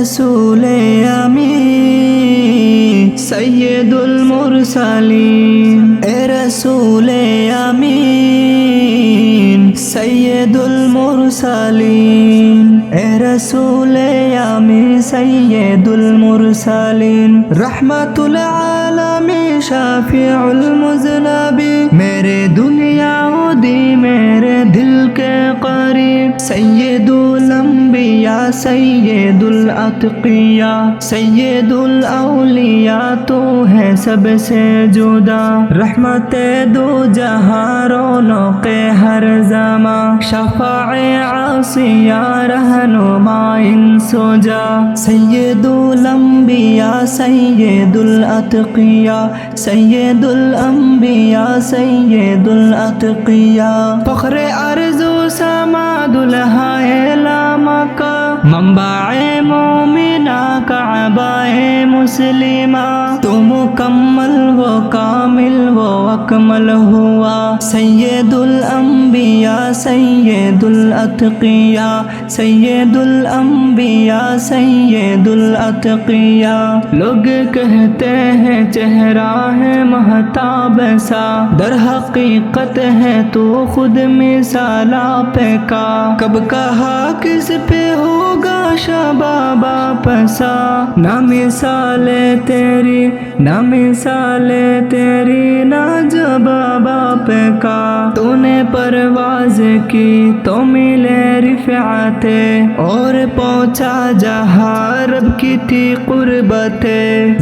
रसूले अमीन सैयदुल मुरसलीन, ए रसूले अमीन सैयदुल मुरसलीन, ए रसूले अमीन सैयदुल मुरसलीन। रहमतुल आलमीन शाफिउल मुज़नबी, मेरे दुनिया दी मेरे दिल के करीब। सैयदुल अंबिया सैयदुल अतकिया सैयदुल औलिया, तो है सबसे जुदा। रहमते दो जहां रौनक़े हर ज़मा, शफ़ाए आसिया रहनुमा इंसुजा। सैयदुल अंबिया सैयदुल अतकिया सैयदुल अंबिया सैयदुल अतकिया। फ़ख्रे अर्ज़ो समा दुल्हाए लामका, मंबाए मोमिना काबाए मुस्लिमा। तो मुकम्मल वो कामिल वो अकमल हुआ। सैयदुल अंबिया सैयदुल अतकिया सैयदुल अंबिया सैयदुल अतकिया। लोग कहते हैं चेहरा है महताब सा, दर हकीकत है तो खुद मिसाला पे का। कब कहा किस पे होगा शबाबा पसा, ना मिसाले तेरी ना मिसाले तेरी ना जबाबा पे का। तूने परवाज की तो मिले रिफ़ाते, और पहुँचा जहाँ रब की थी कुर्बते।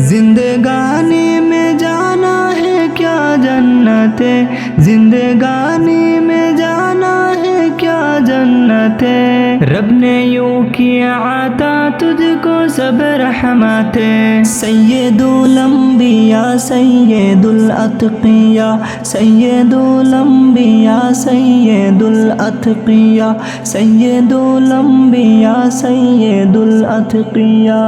जिंदगानी में जाना है क्या जन्नते, जिंदगानी में जाना है क्या जन्नते। रब ने यूं किया आता तुझको सब रहमते। सैयदुल अंबिया सैयदुल अतकिया सैयदुल अंबिया सैयदुल अतकिया सैयदुल अंबिया सैयदुल अतकिया।